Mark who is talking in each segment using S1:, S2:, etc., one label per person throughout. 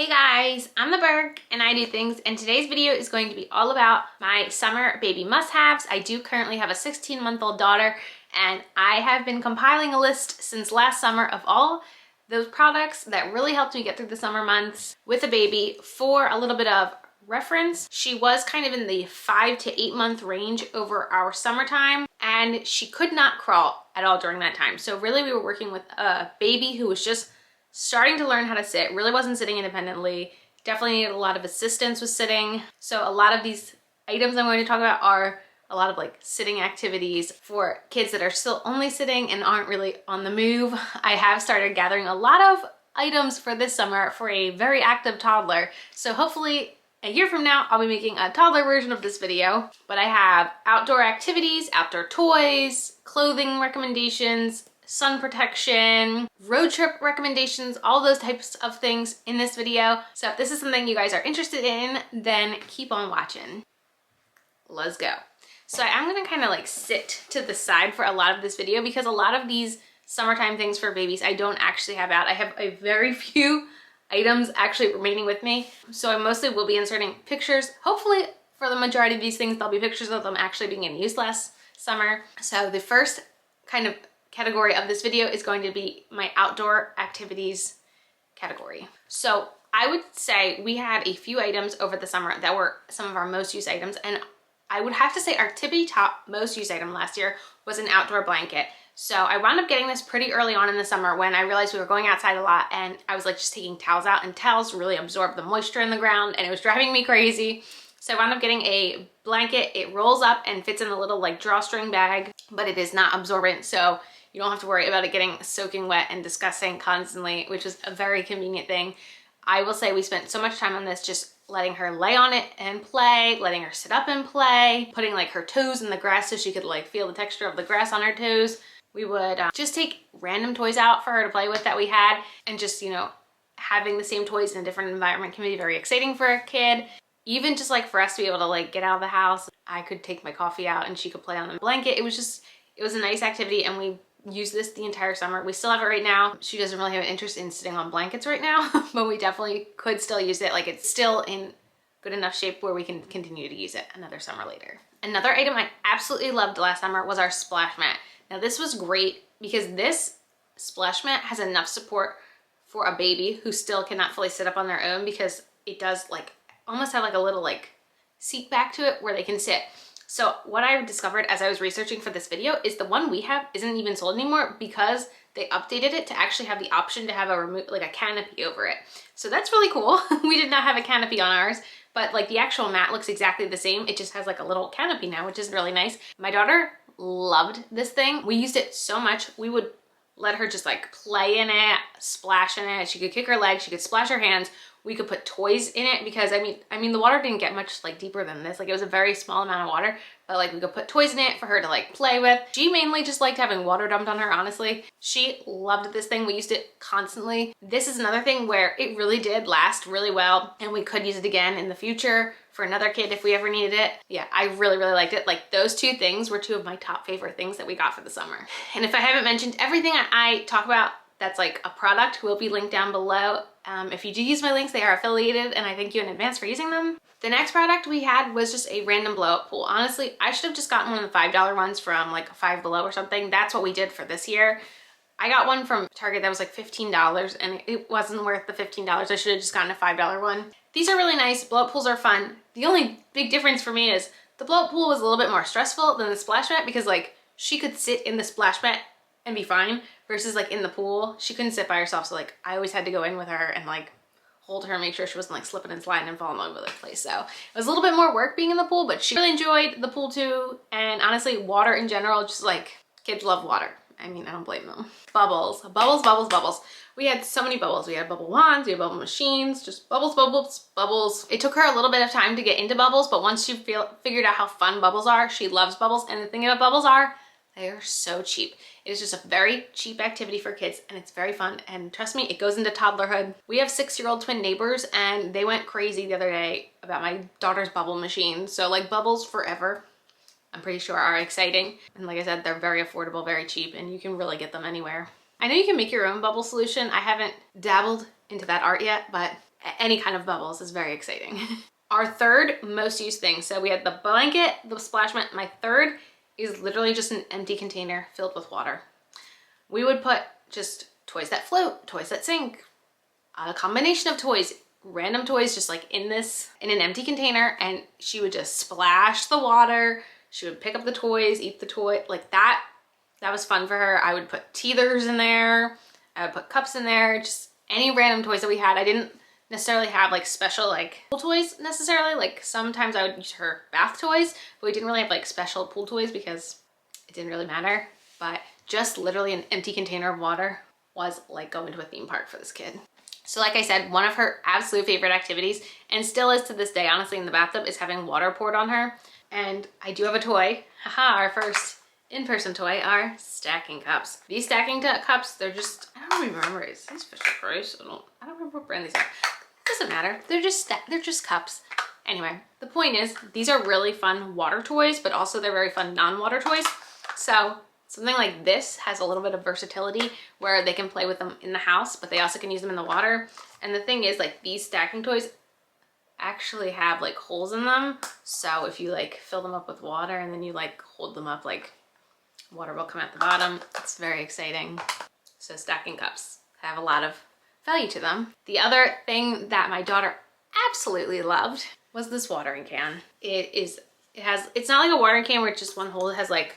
S1: Hey guys, I'm the Berk and I do things, and today's video is going to be all about my summer baby must-haves. I do currently have a 16-month-old daughter, and I have been compiling a list since last summer of all those products that really helped me get through the summer months with a baby. For a little bit of reference, she was kind of in the 5 to 8 month range over our summertime, and she could not crawl at all during that time. So really we were working with a baby who was just starting to learn how to sit, really wasn't sitting independently, definitely needed a lot of assistance with sitting. So a lot of these items I'm going to talk about are a lot of like sitting activities for kids that are still only sitting and aren't really on the move. I have started gathering a lot of items for this summer for a very active toddler. So hopefully a year from now, I'll be making a toddler version of this video. But I have outdoor activities, outdoor toys, clothing recommendations, sun protection, road trip recommendations, all those types of things in this video. So if this is something you guys are interested in, then keep on watching. Let's go. So I'm gonna kind of like sit to the side for a lot of this video because a lot of these summertime things for babies I don't actually have out. I have a very few items actually remaining with me. So I mostly will be inserting pictures. Hopefully for the majority of these things, there'll be pictures of them actually being in use last summer. So the first kind of category of this video is going to be my outdoor activities category. So I would say we had a few items over the summer that were some of our most used items, and I would have to say our tippity top most used item last year was an outdoor blanket. So I wound up getting this pretty early on in the summer when I realized we were going outside a lot, and I was like just taking towels out, and towels really absorb the moisture in the ground and it was driving me crazy. So I wound up getting a blanket. It rolls up and fits in a little like drawstring bag, but it is not absorbent, so you don't have to worry about it getting soaking wet and disgusting constantly, which is a very convenient thing. I will say we spent so much time on this just letting her lay on it and play, letting her sit up and play, putting like her toes in the grass so she could like feel the texture of the grass on her toes. We would just take random toys out for her to play with that we had, and just, you know, having the same toys in a different environment can be very exciting for a kid. Even just like for us to be able to like get out of the house, I could take my coffee out and she could play on the blanket. It was a nice activity, and we used this the entire summer. We still have it right now. She doesn't really have an interest in sitting on blankets right now, but we definitely could still use it. Like, it's still in good enough shape where we can continue to use it another summer later. Another item I absolutely loved last summer was our splash mat. Now this was great because this splash mat has enough support for a baby who still cannot fully sit up on their own, because it does like almost have like a little like seat back to it where they can sit. So what I discovered as I was researching for this video is the one we have isn't even sold anymore because they updated it to actually have the option to have like a canopy over it. So that's really cool. We did not have a canopy on ours, but like the actual mat looks exactly the same. It just has like a little canopy now, which is really nice. My daughter loved this thing. We used it so much. We would let her just like play in it, splash in it. She could kick her legs, she could splash her hands. We could put toys in it because I mean the water didn't get much like deeper than this. Like, it was a very small amount of water, but like we could put toys in it for her to like play with. She mainly just liked having water dumped on her, honestly. She loved this thing. We used it constantly. This is another thing where it really did last really well, and we could use it again in the future for another kid if we ever needed it. Yeah, I really liked it. Like, those two things were two of my top favorite things that we got for the summer. And if I haven't mentioned, everything I talk about that's like a product will be linked down below. If you do use my links, they are affiliated, and I thank you in advance for using them. The next product we had was just a random blow up pool. Honestly, I should have just gotten one of the $5 ones from like Five Below or something. That's what we did for this year. I got one from Target that was like $15, and it wasn't worth the $15. I should have just gotten a $5 one. These are really nice. Blow up pools are fun. The only big difference for me is the blow up pool was a little bit more stressful than the splash mat, because like she could sit in the splash mat and be fine, versus like in the pool she couldn't sit by herself. So like I always had to go in with her and like hold her and make sure she wasn't like slipping and sliding and falling all over the place. So it was a little bit more work being in the pool, but she really enjoyed the pool too. And honestly, water in general, just like, kids love water. I mean, I don't blame them. Bubbles, bubbles, bubbles, bubbles. We had so many bubbles. We had bubble wands, we had bubble machines, just bubbles, bubbles, bubbles. It took her a little bit of time to get into bubbles, but once she figured out how fun bubbles are, she loves bubbles. And the thing about bubbles are, they are so cheap. It is just a very cheap activity for kids, and it's very fun. And trust me, it goes into toddlerhood. We have 6-year-old twin neighbors, and they went crazy the other day about my daughter's bubble machine. So like, bubbles forever, I'm pretty sure, are exciting. And like I said, they're very affordable, very cheap, and you can really get them anywhere. I know you can make your own bubble solution. I haven't dabbled into that art yet, but any kind of bubbles is very exciting. Our third most used thing, so we had the blanket, the splash mat. My third is literally just an empty container filled with water. We would put just toys that float, toys that sink, a combination of toys, random toys just like in an empty container, and she would just splash the water. She would pick up the toys, eat the toy, like that. That was fun for her. I would put teethers in there. I would put cups in there, just any random toys that we had. I didn't necessarily have like special like pool toys necessarily. Like sometimes I would use her bath toys, but we didn't really have like special pool toys because it didn't really matter. But just literally an empty container of water was like going to a theme park for this kid. So like I said, one of her absolute favorite activities, and still is to this day, honestly, in the bathtub, is having water poured on her. And I do have a toy. Haha, our first in-person toy are stacking cups. These stacking cups, they're just, I don't even remember, is these Fisher Price? I don't remember what brand these are. Doesn't matter, they're just cups. Anyway, the point is, these are really fun water toys, but also they're very fun non-water toys. So something like this has a little bit of versatility where they can play with them in the house, but they also can use them in the water. And the thing is, like, these stacking toys actually have like holes in them. So if you like fill them up with water and then you like hold them up, like water will come out the bottom. It's very exciting. So stacking cups have a lot of value to them. The other thing that my daughter absolutely loved was this watering can. It's not like a watering can where it's just one hole. It has like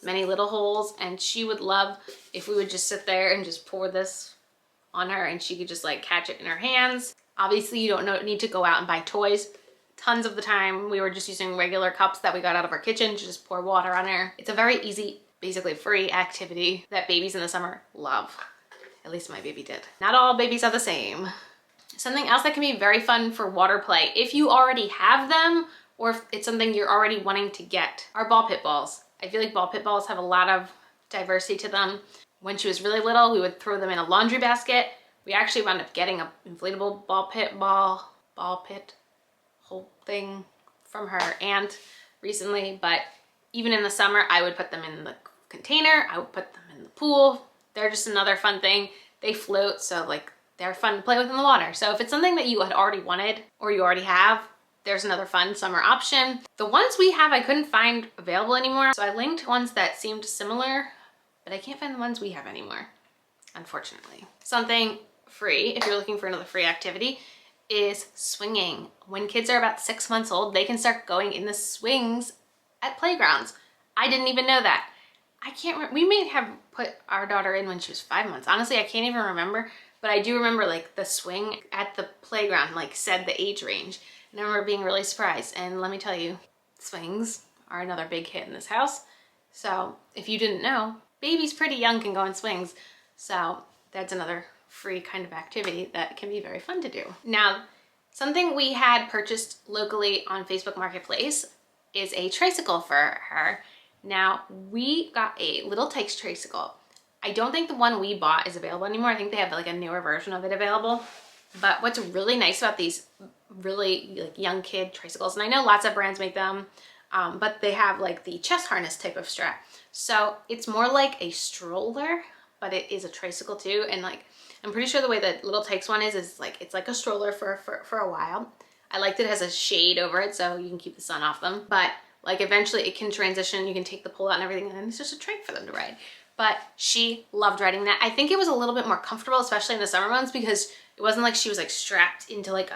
S1: many little holes, and she would love if we would just sit there and just pour this on her and she could just like catch it in her hands. Obviously you don't need to go out and buy toys. Tons of the time we were just using regular cups that we got out of our kitchen to just pour water on her. It's a very easy, basically free activity that babies in the summer love. At least my baby did. Not all babies are the same. Something else that can be very fun for water play, if you already have them or if it's something you're already wanting to get, are ball pit balls. I feel like ball pit balls have a lot of diversity to them. When she was really little, we would throw them in a laundry basket. We actually wound up getting an inflatable ball pit whole thing from her aunt recently, but even in the summer, I would put them in the container. I would put them in the pool. They're just another fun thing. They float, so like they're fun to play with in the water. So if it's something that you had already wanted or you already have, there's another fun summer option. The ones we have, I couldn't find available anymore. So I linked ones that seemed similar, but I can't find the ones we have anymore, unfortunately. Something free, if you're looking for another free activity, is swinging. When kids are about 6 months old, they can start going in the swings at playgrounds. I didn't even know that. I can't remember. We may have put our daughter in when she was 5 months. Honestly, I can't even remember, but I do remember like the swing at the playground like said the age range. And I remember being really surprised. And let me tell you, swings are another big hit in this house. So if you didn't know, babies pretty young can go in swings. So that's another free kind of activity that can be very fun to do. Now, something we had purchased locally on Facebook Marketplace is a tricycle for her. Now, we got a Little Tykes tricycle. I don't think the one we bought is available anymore. I think they have like a newer version of it available. But what's really nice about these really like young kid tricycles, and I know lots of brands make them, but they have like the chest harness type of strap. So it's more like a stroller, but it is a tricycle too. And like, I'm pretty sure the way the Little Tykes one is like, it's like a stroller for a while. I liked it has a shade over it so you can keep the sun off them. But like eventually it can transition, you can take the pole out and everything, and then it's just a trike for them to ride. But she loved riding that. I think it was a little bit more comfortable, especially in the summer months, because it wasn't like she was like strapped into like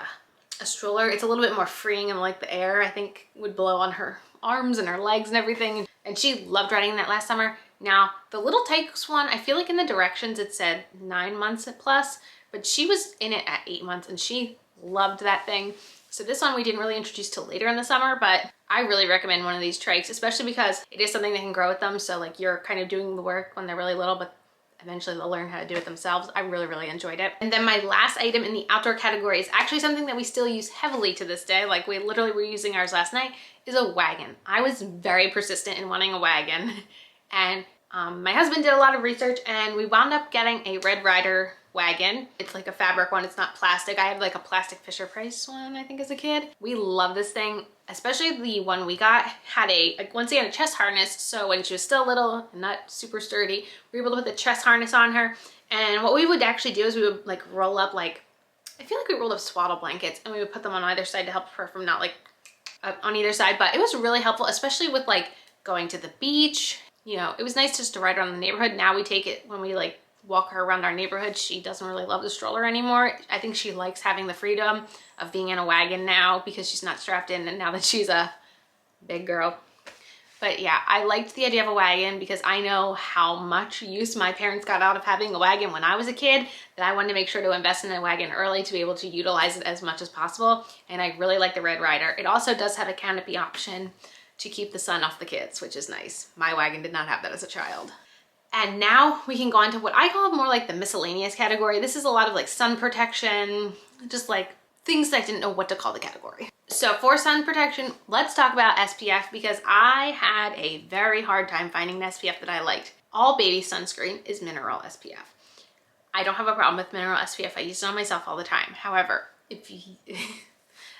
S1: a stroller. It's a little bit more freeing, and like the air I think would blow on her arms and her legs and everything. And she loved riding that last summer. Now the Little Tykes one, I feel like in the directions it said 9 months plus, but she was in it at 8 months and she loved that thing. So this one we didn't really introduce till later in the summer, but I really recommend one of these trikes, especially because it is something that can grow with them. So like you're kind of doing the work when they're really little, but eventually they'll learn how to do it themselves. I really, really enjoyed it. And then my last item in the outdoor category is actually something that we still use heavily to this day. Like we literally were using ours last night, is a wagon. I was very persistent in wanting a wagon. And my husband did a lot of research and we wound up getting a Red Rider Wagon. It's like a fabric one, it's not plastic. I had like a plastic Fisher Price one, I think, as a kid. We love this thing, especially the one we got had once again, a chest harness. So when she was still little and not super sturdy, we were able to put the chest harness on her. And what we would actually do is we would like roll up like I feel like we rolled up swaddle blankets and we would put them on either side to help her from not like on either side, but it was really helpful, especially with like going to the beach. You know, it was nice just to ride around the neighborhood. Now we take it when we like walk her around our neighborhood. She doesn't really love the stroller anymore. I think she likes having the freedom of being in a wagon now because she's not strapped in, and now that she's a big girl. But yeah, I liked the idea of a wagon because I know how much use my parents got out of having a wagon when I was a kid, that I wanted to make sure to invest in a wagon early to be able to utilize it as much as possible. And I really like the Red Rider. It also does have a canopy option to keep the sun off the kids, which is nice. My wagon did not have that as a child. And now we can go on to what I call more like the miscellaneous category. This is a lot of like sun protection, just like things that I didn't know what to call the category. So for sun protection, let's talk about SPF because I had a very hard time finding an SPF that I liked. All baby sunscreen is mineral SPF. I don't have a problem with mineral SPF. I use it on myself all the time. However, if you,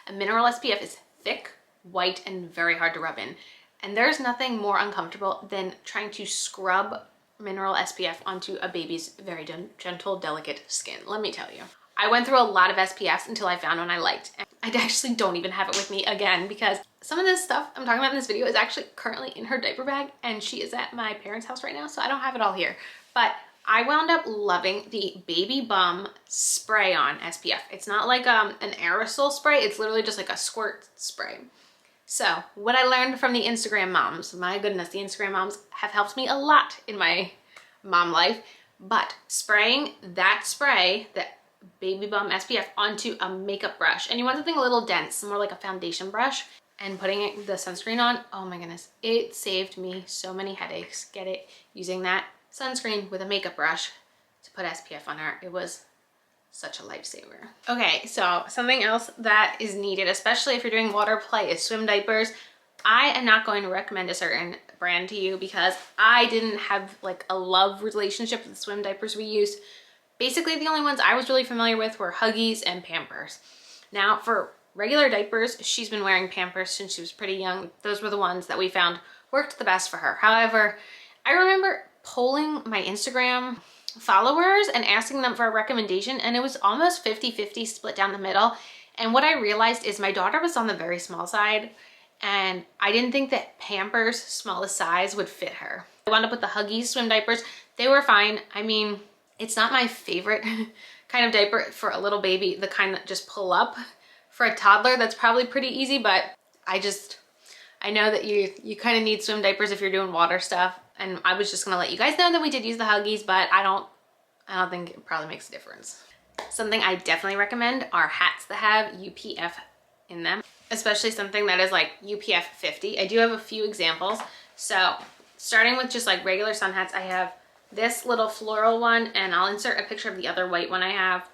S1: a mineral SPF is thick, white, and very hard to rub in. And there's nothing more uncomfortable than trying to scrub mineral SPF onto a baby's very gentle, delicate skin. Let me tell you. I went through a lot of SPFs until I found one I liked. And I actually don't even have it with me again because some of this stuff I'm talking about in this video is actually currently in her diaper bag and she is at my parents' house right now, so I don't have it all here. But I wound up loving the Baby Bum spray-on SPF. It's not like an aerosol spray, it's literally just like a squirt spray. So what I learned from the Instagram moms, my goodness, the Instagram moms have helped me a lot in my mom life, but spraying that spray, that Baby Bum SPF, onto a makeup brush, and you want something a little dense, more like a foundation brush, and putting the sunscreen on, oh my goodness, it saved me so many headaches. Get it? Using that sunscreen with a makeup brush to put SPF on her. It was such a lifesaver. Okay, so something else that is needed, especially if you're doing water play, is swim diapers. I am not going to recommend a certain brand to you because I didn't have like a love relationship with the swim diapers we used. Basically, the only ones I was really familiar with were Huggies and Pampers. Now, for regular diapers, she's been wearing Pampers since she was pretty young. Those were the ones that we found worked the best for her. However, I remember polling my Instagram followers and asking them for a recommendation, and it was almost 50-50 split down the middle. And what I realized is my daughter was on the very small side, and I didn't think that Pampers' smallest size would fit her. I wound up with the Huggies swim diapers. They were fine. I mean, it's not my favorite kind of diaper for a little baby, the kind that just pull up. For a toddler, that's probably pretty easy, but I know that you kind of need swim diapers if you're doing water stuff. And I was just gonna let you guys know that we did use the Huggies, but I don't think it probably makes a difference. Something I definitely recommend are hats that have UPF in them, especially something that is like UPF 50. I do have a few examples. So starting with just like regular sun hats, I have this little floral one, and I'll insert a picture of the other white one I have.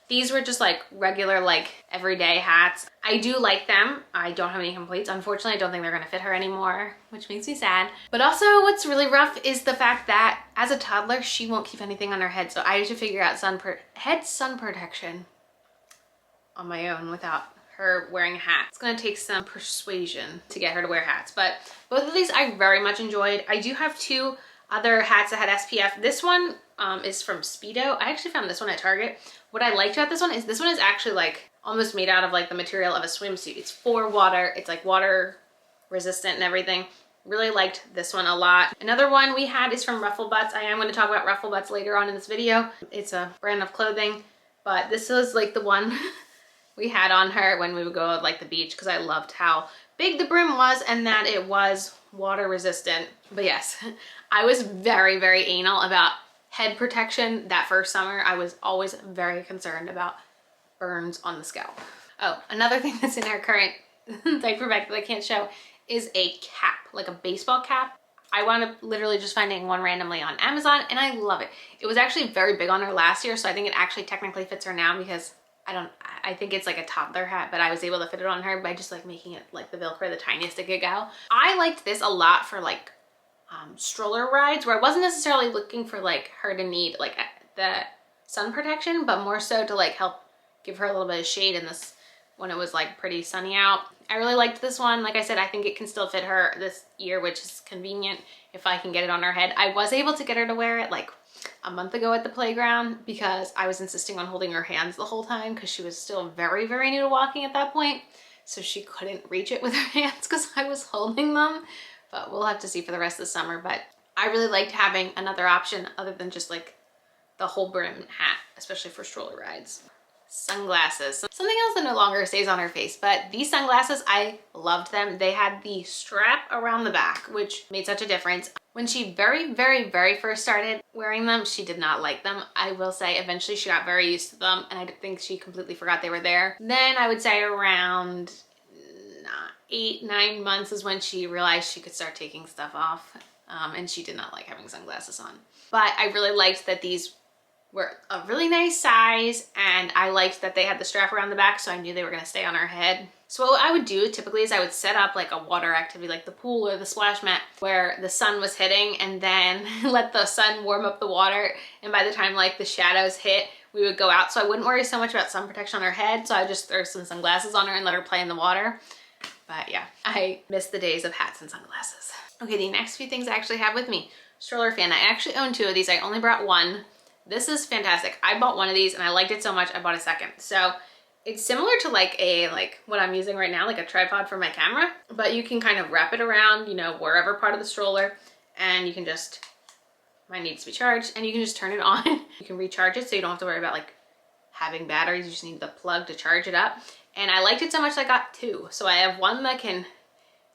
S1: These were just like regular, like everyday hats. I do like them. I don't have any complaints. Unfortunately, I don't think they're gonna fit her anymore, which makes me sad. But also what's really rough is the fact that as a toddler, she won't keep anything on her head. So I have to figure out head sun protection on my own without her wearing a hat. It's gonna take some persuasion to get her to wear hats. But both of these I very much enjoyed. I do have two other hats that had SPF. This one is from Speedo. I actually found this one at Target. What I liked about this one is actually like almost made out of like the material of a swimsuit. It's for water. It's like water resistant and everything. Really liked this one a lot. Another one we had is from Ruffle Butts. I am going to talk about Ruffle Butts later on in this video. It's a brand of clothing, but this was like the one we had on her when we would go to like the beach because I loved how big the brim was and that it was water resistant. But yes, I was very, very anal about head protection that first summer. I was always very concerned about burns on the scalp. Oh, another thing that's in our current diaper bag that I can't show is a cap, like a baseball cap. I wound up literally just finding one randomly on Amazon and I love it. It was actually very big on her last year, so I think it actually technically fits her now because I think it's like a toddler hat, but I was able to fit it on her by just like making it like the Velcro the tiniest it could go. I liked this a lot for like stroller rides where I wasn't necessarily looking for like her to need like the sun protection, but more so to like help give her a little bit of shade in this when it was like pretty sunny out. I really liked this one. Like I said, I think it can still fit her this year, which is convenient if I can get it on her head. I was able to get her to wear it like a month ago at the playground because I was insisting on holding her hands the whole time because she was still very, very new to walking at that point. So she couldn't reach it with her hands because I was holding them. But we'll have to see for the rest of the summer. But I really liked having another option other than just like the whole brim hat, especially for stroller rides. Sunglasses. Something else that no longer stays on her face, but these sunglasses, I loved them. They had the strap around the back, which made such a difference. When she very, very, very first started wearing them, she did not like them. I will say eventually she got very used to them, and I think she completely forgot they were there. Then I would say around 8-9 months is when she realized she could start taking stuff off, and she did not like having sunglasses on. But I really liked that these were a really nice size, and I liked that they had the strap around the back, so I knew they were gonna stay on her head. So what I would do typically is I would set up like a water activity like the pool or the splash mat where the sun was hitting, and then let the sun warm up the water, and by the time like the shadows hit, we would go out. So I wouldn't worry so much about sun protection on her head, so I just throw some sunglasses on her and let her play in the water. But yeah, I miss the days of hats and sunglasses. Okay, the next few things I actually have with me. Stroller Fan. I actually own 2 of these. I only brought 1. This is fantastic. I bought 1 of these and I liked it so much I bought a second. So it's similar to like what I'm using right now, like a tripod for my camera, but you can kind of wrap it around, you know, wherever part of the stroller, and you can just, mine needs to be charged, and you can just turn it on. You can recharge it so you don't have to worry about like having batteries. You just need the plug to charge it up. And I liked it so much I got 2. So I have one that can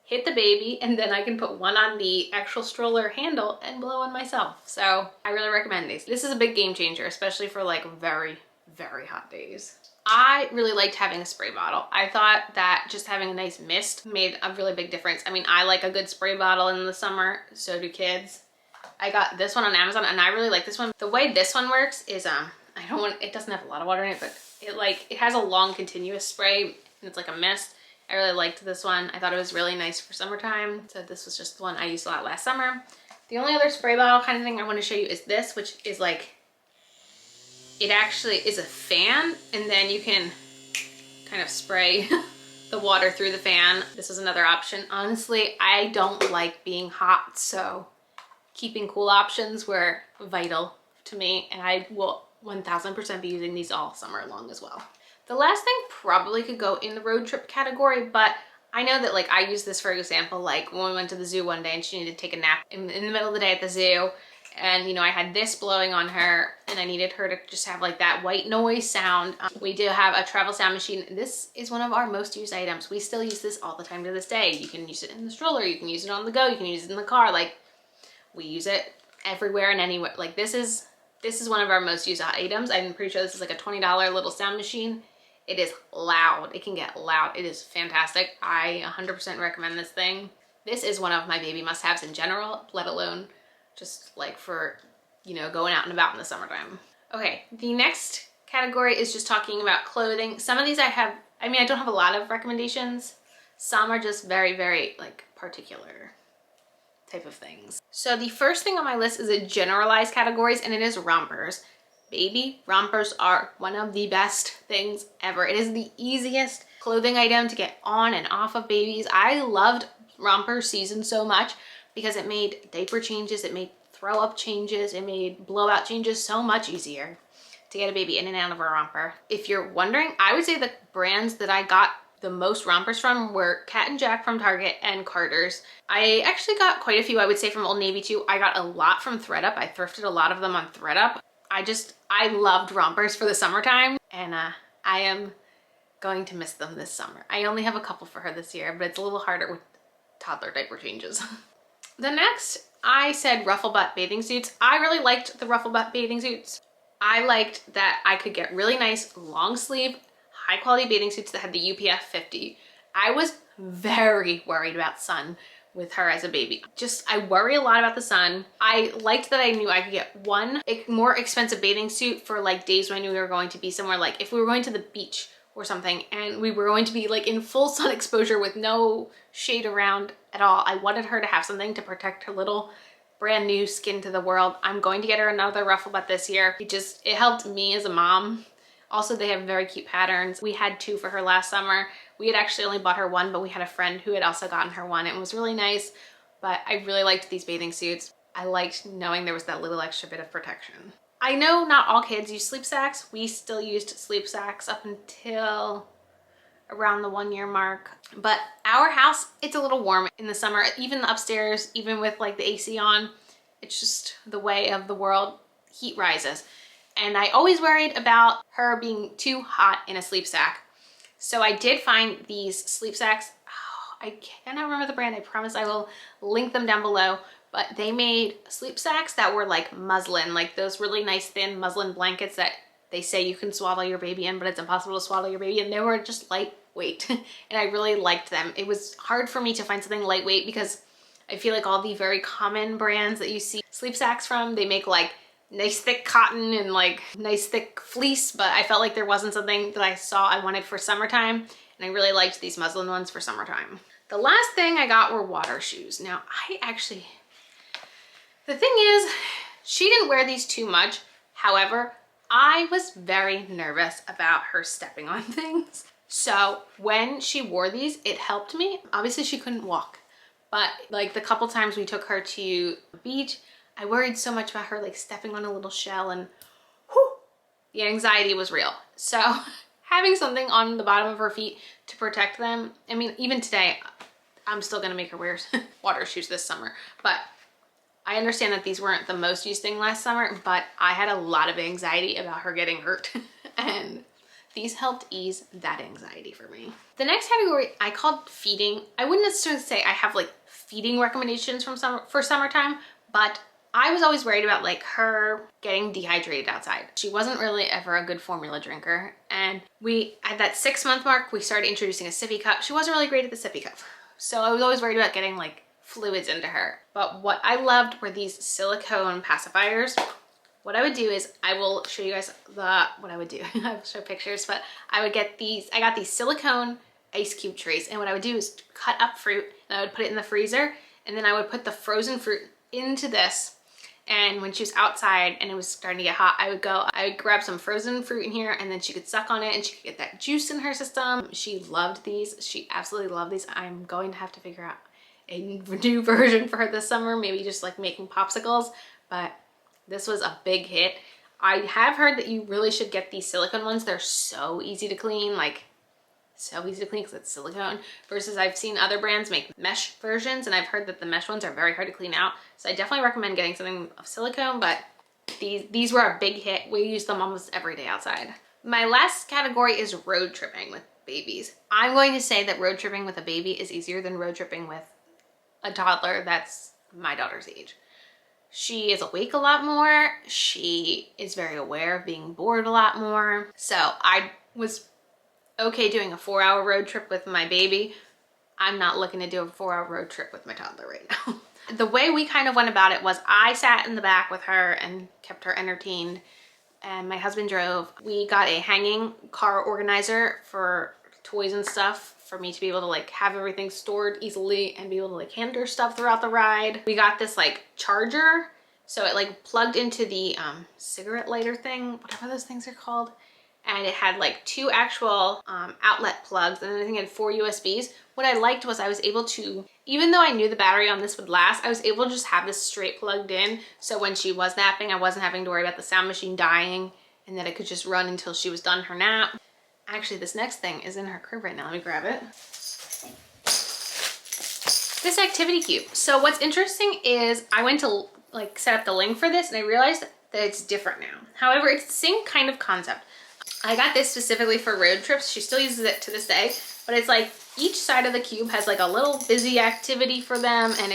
S1: hit the baby, and then I can put one on the actual stroller handle and blow on myself. So I really recommend these. This is a big game changer, especially for like very, very hot days. I really liked having a spray bottle. I thought that just having a nice mist made a really big difference. I mean, I like a good spray bottle in the summer, so do kids. I got this one on Amazon and I really like this one. The way this one works is, it doesn't have a lot of water in it, but it has a long continuous spray, and it's like a mist. I really liked this one. I thought it was really nice for summertime. So this was just the one I used a lot last summer. The only other spray bottle kind of thing I want to show you is this, which is like, it actually is a fan, and then you can kind of spray the water through the fan. This is another option. Honestly, I don't like being hot, so keeping cool options were vital to me, and I will 1000% be using these all summer long as well. The last thing probably could go in the road trip category, but I know that like I use this for example, like when we went to the zoo one day and she needed to take a nap in the middle of the day at the zoo, and you know, I had this blowing on her and I needed her to just have like that white noise sound. We do have a travel sound machine. This is one of our most used items. We still use this all the time to this day. You can use it in the stroller, you can use it on the go, you can use it in the car. Like, we use it everywhere and anywhere. Like, this is one of our most used items. I'm pretty sure this is like a $20 little sound machine. It is loud. It can get loud. It is fantastic. I 100% recommend this thing. This is one of my baby must-haves in general, let alone just like for, you know, going out and about in the summertime. Okay, the next category is just talking about clothing. Some of these I don't have a lot of recommendations. Some are just very, very like particular type of things. So the first thing on my list is a generalized categories, and it is rompers. Baby rompers are one of the best things ever. It is the easiest clothing item to get on and off of babies. I loved romper season so much because it made diaper changes, it made throw up changes, it made blowout changes so much easier to get a baby in and out of a romper. If you're wondering, I would say the brands that I got the most rompers from were Cat and Jack from Target and Carter's. I actually got quite a few, I would say, from Old Navy too. I got a lot from ThredUp. I thrifted a lot of them on ThredUp. I loved rompers for the summertime, and I am going to miss them this summer. I only have a couple for her this year, but it's a little harder with toddler diaper changes. The next, I said ruffle butt bathing suits. I really liked the ruffle butt bathing suits. I liked that I could get really nice long sleeve, high quality bathing suits that had the UPF 50. I was very worried about sun with her as a baby. I worry a lot about the sun. I liked that I knew I could get one more expensive bathing suit for like days when I knew we were going to be somewhere, like if we were going to the beach or something and we were going to be like in full sun exposure with no shade around at all. I wanted her to have something to protect her little brand new skin to the world. I'm going to get her another ruffle butt this year. It helped me as a mom. Also, they have very cute patterns. We had 2 for her last summer. We had actually only bought her 1, but we had a friend who had also gotten her 1. It was really nice, but I really liked these bathing suits. I liked knowing there was that little extra bit of protection. I know not all kids use sleep sacks. We still used sleep sacks up until around the 1 year mark. But our house, it's a little warm in the summer, even upstairs, even with like the AC on. It's just the way of the world. Heat rises. And I always worried about her being too hot in a sleep sack. So I did find these sleep sacks. Oh, I cannot remember the brand. I promise I will link them down below. But they made sleep sacks that were like muslin, like those really nice thin muslin blankets that they say you can swaddle your baby in, but it's impossible to swaddle your baby in. They were just lightweight and I really liked them. It was hard for me to find something lightweight because I feel like all the very common brands that you see sleep sacks from, they make like nice thick cotton and like nice thick fleece, but I felt like there wasn't something that I saw I wanted for summertime, and I really liked these muslin ones for summertime. The last thing I got were water shoes. Now the thing is, she didn't wear these too much. However, I was very nervous about her stepping on things. So when she wore these, it helped me. Obviously she couldn't walk, but like the couple times we took her to the beach, I worried so much about her like stepping on a little shell, and whew, the anxiety was real. So having something on the bottom of her feet to protect them. I mean, even today, I'm still gonna make her wear water shoes this summer, but I understand that these weren't the most used thing last summer, but I had a lot of anxiety about her getting hurt and these helped ease that anxiety for me. The next category I called feeding. I wouldn't necessarily say I have like feeding recommendations for summertime, but I was always worried about like her getting dehydrated outside. She wasn't really ever a good formula drinker. And at that 6-month mark, we started introducing a sippy cup. She wasn't really great at the sippy cup. So I was always worried about getting like fluids into her. But what I loved were these silicone pacifiers. What I would do is, I will show you guys what I would do. I will show pictures, but I got these silicone ice cube trays, and what I would do is cut up fruit and I would put it in the freezer, and then I would put the frozen fruit into this. And when she was outside and it was starting to get hot, I would grab some frozen fruit in here, and then she could suck on it and she could get that juice in her system. She loved these. She absolutely loved these. I'm going to have to figure out a new version for her this summer, maybe just like making popsicles, but this was a big hit. I have heard that you really should get these silicone ones. They're so easy to clean, like so easy to clean because it's silicone, versus I've seen other brands make mesh versions, and I've heard that the mesh ones are very hard to clean out. So I definitely recommend getting something of silicone, but these were a big hit. We use them almost every day outside. My last category is road tripping with babies. I'm going to say that road tripping with a baby is easier than road tripping with a toddler that's my daughter's age. She is awake a lot more. She is very aware of being bored a lot more. So I was okay doing a 4-hour road trip with my baby. I'm not looking to do a 4-hour road trip with my toddler right now. The way we kind of went about it was I sat in the back with her and kept her entertained, and my husband drove. We got a hanging car organizer for toys and stuff for me to be able to like have everything stored easily and be able to like hand her stuff throughout the ride. We got this like charger, so it like plugged into the cigarette lighter thing, whatever those things are called, and it had like 2 actual outlet plugs, and then I think it had 4 USBs. What I liked was I was able to, even though I knew the battery on this would last, I was able to just have this straight plugged in, so when she was napping, I wasn't having to worry about the sound machine dying, and that it could just run until she was done her nap. Actually, this next thing is in her crib right now. Let me grab it. This activity cube. So what's interesting is I went to like set up the link for this, and I realized that it's different now. However, it's the same kind of concept. I got this specifically for road trips. She still uses it to this day, but it's like each side of the cube has like a little busy activity for them, and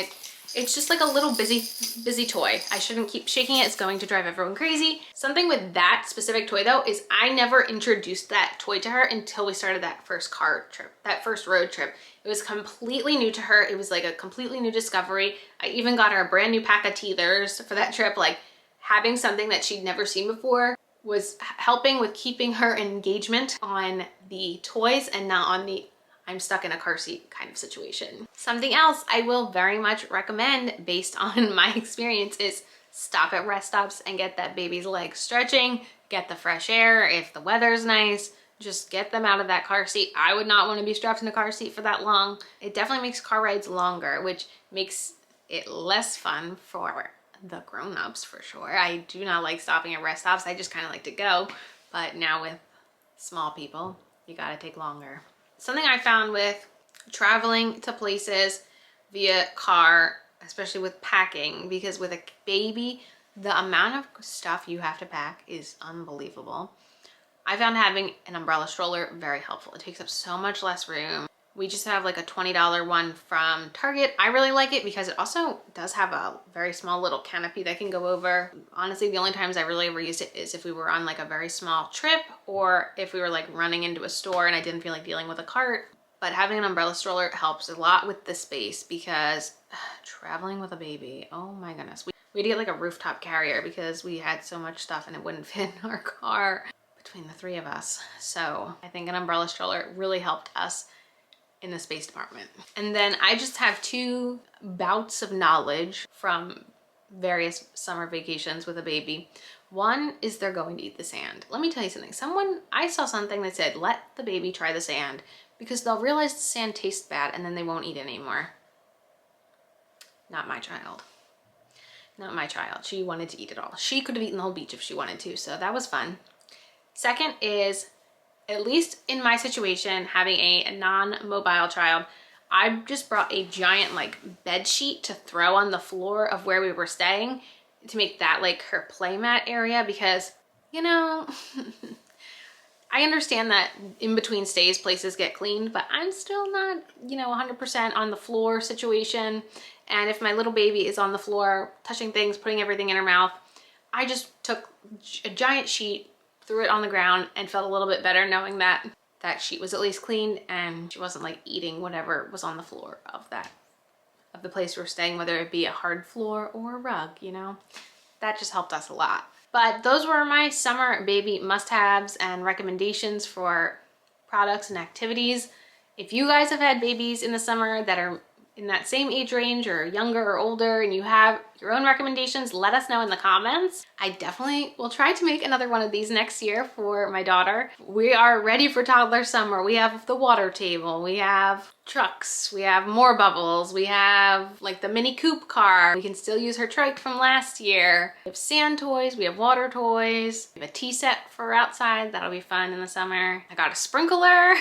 S1: it's just like a little busy toy. I shouldn't keep shaking it. It's going to drive everyone crazy. Something with that specific toy though is I never introduced that toy to her until we started that first car trip, that first road trip. It was completely new to her. It was like a completely new discovery. I even got her a brand new pack of teethers for that trip. Like having something that she'd never seen before was helping with keeping her engagement on the toys and not on the I'm stuck in a car seat kind of situation. Something else I will very much recommend based on my experience is stop at rest stops and get that baby's legs stretching, get the fresh air. If the weather's nice, just get them out of that car seat. I would not want to be strapped in a car seat for that long. It definitely makes car rides longer, which makes it less fun for the grown-ups for sure. I do not like stopping at rest stops. I just kind of like to go. But now with small people, you gotta take longer. Something I found with traveling to places via car, especially with packing, because with a baby, the amount of stuff you have to pack is unbelievable. I found having an umbrella stroller very helpful. It takes up so much less room. We just have like a $20 one from Target. I really like it because it also does have a very small little canopy that can go over. Honestly, the only times I really ever used it is if we were on like a very small trip or if we were like running into a store and I didn't feel like dealing with a cart. But having an umbrella stroller helps a lot with the space because traveling with a baby, oh my goodness. We had to get like a rooftop carrier because we had so much stuff and it wouldn't fit in our car between the three of us. So I think an umbrella stroller really helped us in the space department. And then I just have two bouts of knowledge from various summer vacations with a baby. One is they're going to eat the sand. Let me tell you something. I saw something that said, let the baby try the sand because they'll realize the sand tastes bad and then they won't eat anymore. Not my child. Not my child. She wanted to eat it all. She could have eaten the whole beach if she wanted to, so that was fun. Second is, at least in my situation, having a non-mobile child, I just brought a giant like bed sheet to throw on the floor of where we were staying to make that like her play mat area because, you know, I understand that in between stays places get cleaned, but I'm still not, you know, 100% on the floor situation. And if my little baby is on the floor touching things, putting everything in her mouth, I just took a giant sheet, threw it on the ground and felt a little bit better knowing that that sheet was at least cleaned and she wasn't like eating whatever was on the floor of the place we were staying, whether it be a hard floor or a rug, you know. That just helped us a lot. But those were my summer baby must-haves and recommendations for products and activities. If you guys have had babies in the summer that are in that same age range or younger or older and you have your own recommendations, let us know in the comments. I definitely will try to make another one of these next year for my daughter. We are ready for toddler summer. We have the water table, we have trucks, we have more bubbles, we have like the mini coupe car. We can still use her trike from last year. We have sand toys, we have water toys, we have a tea set for outside. That'll be fun in the summer. I got a sprinkler.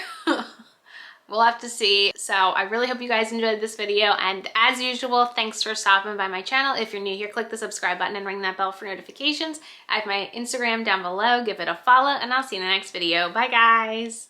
S1: We'll have to see. So I really hope you guys enjoyed this video. And as usual, thanks for stopping by my channel. If you're new here, click the subscribe button and ring that bell for notifications. I have my Instagram down below. Give it a follow and I'll see you in the next video. Bye guys.